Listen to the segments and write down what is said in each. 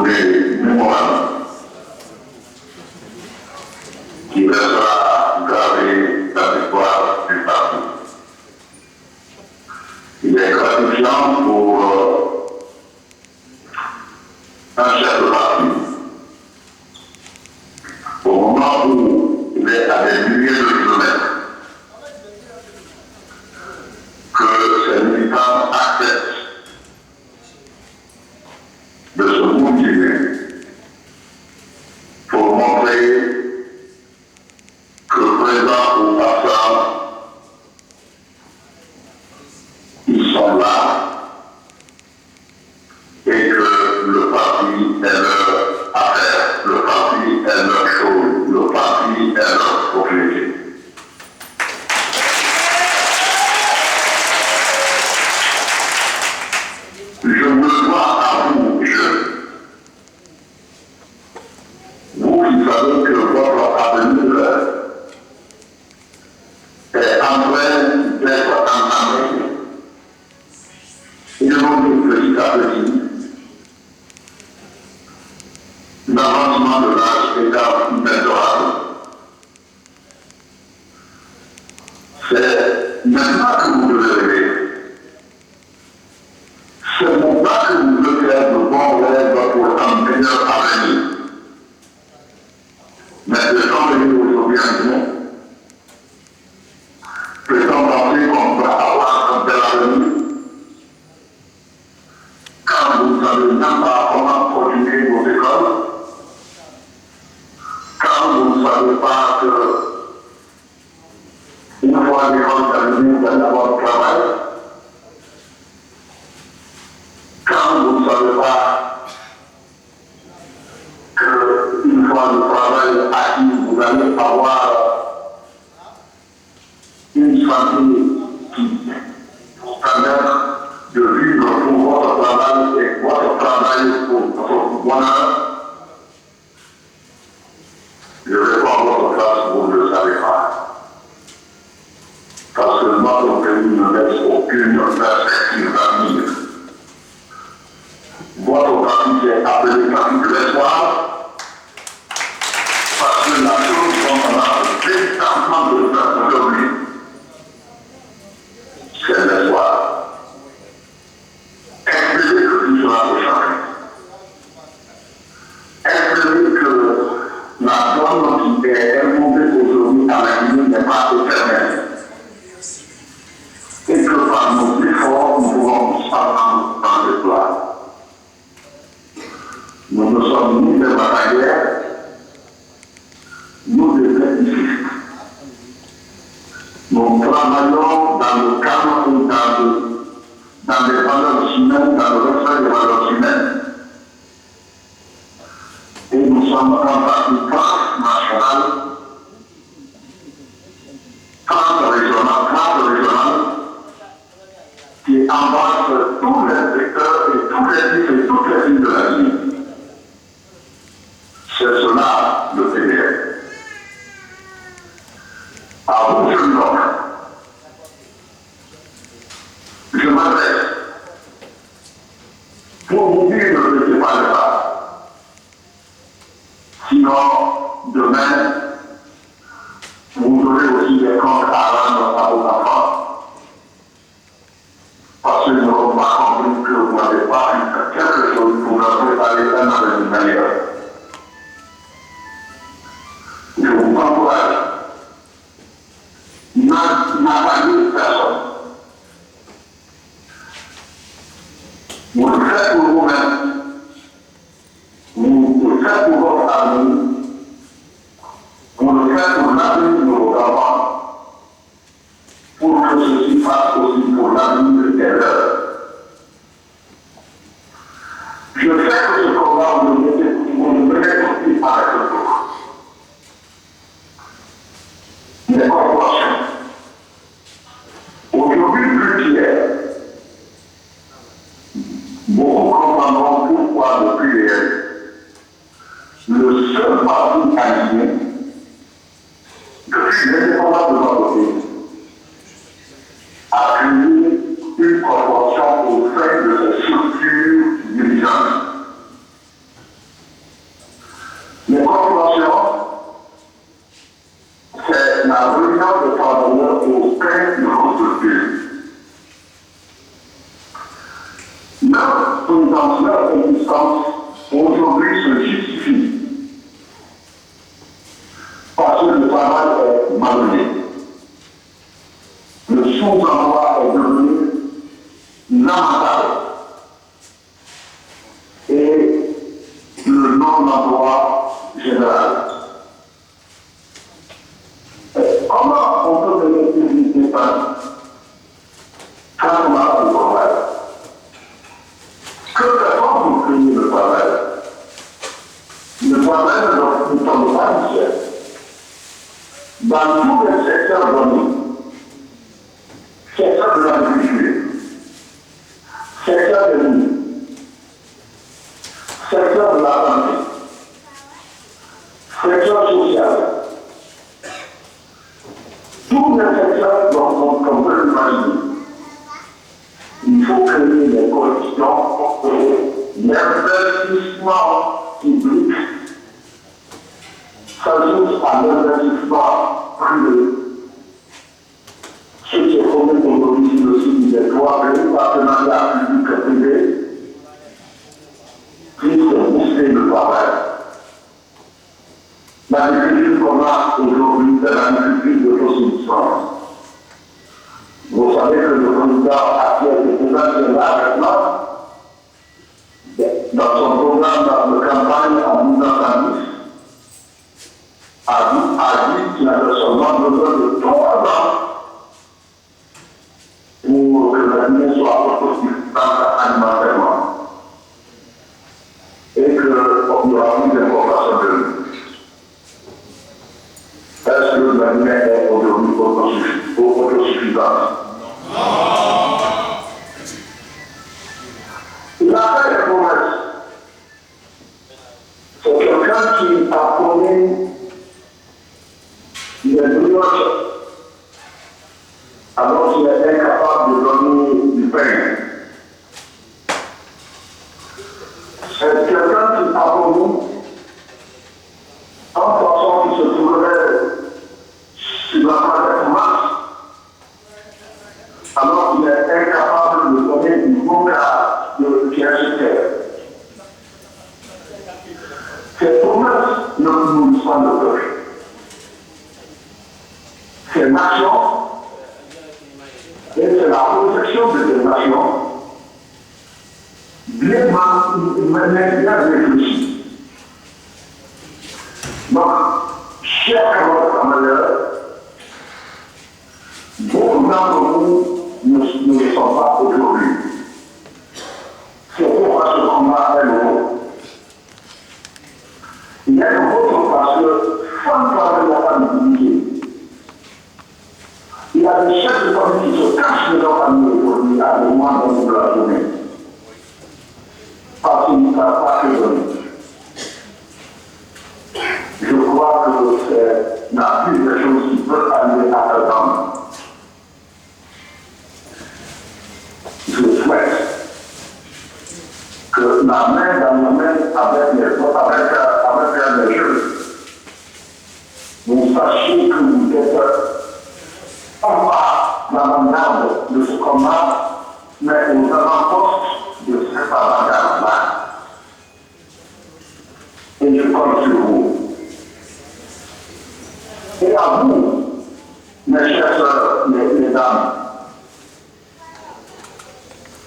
journée mémorable qui restera gravée dans l'histoire du parti. Il est gratifiant pour un chef de parti, au moment où il est à des milliers de kilomètres, que ces militants acceptent de se motiver pour montrer que présent ou absent, ils sont là et que le parti est leur affaire, le parti est leur chose, le parti est leur propriété. Je me dois à vous, jeunes. Vous qui savez que votre avenir est en train d'être entamé, et donc petit à petit, l'avancement de l'âge est inexorable. C'est maintenant que vous devez rêver. C'est pour ça que vous devez faire de bons rêves pour un meilleur avenir. Mais ce sont venus aujourd'hui en Guinée. Peut-on penser qu'on va avoir un tel avenir quand vous ne savez même pas comment continuer vos écoles, quand vous ne savez pas que une fois l'école terminée, vous allez avoir du travail, quand vous ne savez pas qu'une fois le travail acquis, vous allez avoir une santé qui vous permettre de vivre pour votre travail et votre travail pour votre bonheur, je vais prendre votre place, vous ne le savez pas. Parce que notre pays ne laisse aucune perspective d'avenir. Votre parti est appelé parti de l'espoir, parce que la chose dont on a véritablement besoin aujourd'hui, c'est l'espoir. Espérer que tout cela peut changer. Espérer que la donne qui est imposée aujourd'hui à la Guinée n'est pas éternelle. Et que par nos efforts, nous pouvons s'entendre dans l'espoir. Nous ne sommes ni des batailleurs, ni des édifices. Nous travaillons dans le cadre ou dans les valeurs humaines, dans le respect des valeurs humaines. Et nous sommes un parti transnational, transrégional, qui embrasse tous les secteurs et tous les types et toutes les villes de la vie. C'est cela le PDS. À vous, jeunes hommes, je m'adresse pour vous dire ne laissez pas le pas. Sinon, demain, vous aurez aussi des comptes à rendre à vos enfants. Parce qu'ils n'auront pas compris que vous n'avez pas fait quelque chose pour leur préparer un avenir meilleur. Je vous encourage. N'attendez personne. Vous le faites pour vous-même. Vous le faites pour votre avenir. Vous le faites pour l'avenir de vos enfants. Pour que ceci fasse aussi pour l'avenir des leurs. Je sais que ce programme vous le mettez aussi avec le tour. Les corporations. Aujourd'hui, plus qu'hier, beaucoup comprendront pourquoi le PDS, le seul subsistance aujourd'hui se justifie parce que le travail est malmené. Le sous-emploi est devenu lamentable et le non-emploi général. Comment on peut donner une dépense quand on n'a pas de travail? Que personne pour payer le travail? Le travail ne tombe pas du ciel. Dans tous les secteurs donnés, secteur de l'agriculture, secteur de l'île, secteur de la santé, secteur social, tous les secteurs qu'on peut imaginer, il faut créer des conditions pour que l'investissement public s'ajoute à l'investissement privé. Ce qui est commun aujourd'hui sur le site des droits de partenariat public-privé puisse booster le travail. L'agriculture qu'on a aujourd'hui, c'est l'agriculture de subsistance. Vous savez que le président actuel du président là maintenant, dans son programme de campagne en 1910, a dit qu'il avait seulement besoin de 3 ans pour que la vie soit autosuffisante alimentairement et qu'il y aura plus d'importation de lui. Est-ce que la vie est aujourd'hui autosuffisante? Il a fait des promesses. C'est quelqu'un qui a promis les brioches alors qu'il est incapable de donner du pain. C'est quelqu'un qui a promis un poisson qui se trouverait sur la planète Mars alors qu'il est incapable de donner du boca qui est sur terre. Ces promesses ne nourrissent pas le peuple. Ces nations, et c'est la protection de ces nations, bien réfléchie. Donc, chers camarades, beaucoup d'entre vous ne le sont pas aujourd'hui. C'est pourquoi ce combat est nouveau. Il est nouveau parce que sans travail, il n'y a pas de dignité. Il y a des chefs de famille qui se cachent de leur famille aujourd'hui à des moments de la journée. Parce qu'ils ne savent pas que donner. Je crois que c'est la plus des choses qui peuvent arriver à attendre. Je souhaite que la main dans la main avec les jeunes, vous sachiez que vous êtes pas l'avant-garde de ce combat, mais aux avant-postes de cette avant-garde-là. Et je compte sur vous. Et à vous, mes chers sœurs, les dames,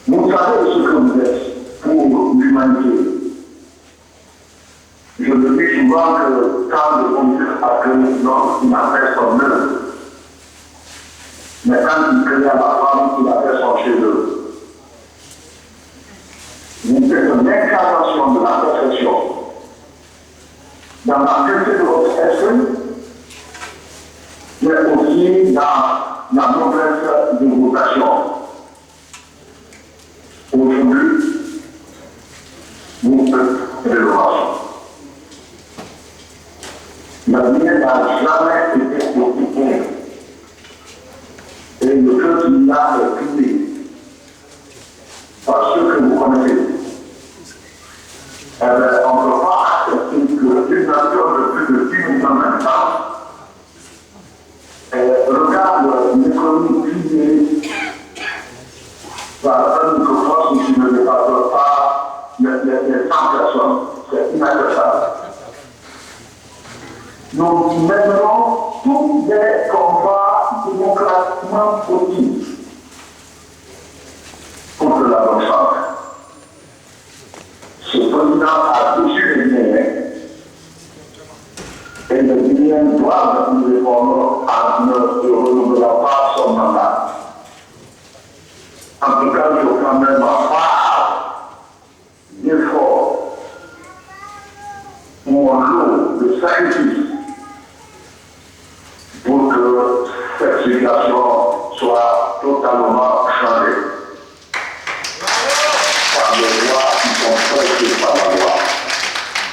vous savez ce que vous êtes pour l'humanité. Je le dis souvent que quand le bon Dieu a créé l'homme, il a fait son œuvre. Mais quand il créa la femme, il a fait son cheveu. Vous êtes une incarnation de la perfection. Dans la qualité de votre esprit, mais aussi dans la noblesse de vos actions. Aujourd'hui, vous faites l'élévation. La vie n'a jamais été occupée. Et le feu qu'il y a est public. Par ceux que vous connaissez. On ne peut pas accepter qu'une nation de plus de 10 millions d'habitants regarde l'économie privée par un microphone qui ne dépasse pas les 100 nous mènerons tous des combats démocratiquement possibles contre la bonne santé. Ce président a déçu les Guinéens et les Guinéens doivent nous répondre en ne renouvelant pas son mandat. En tout cas, je prends même ma part d'efforts, mon lot de sacrifices pour que cette situation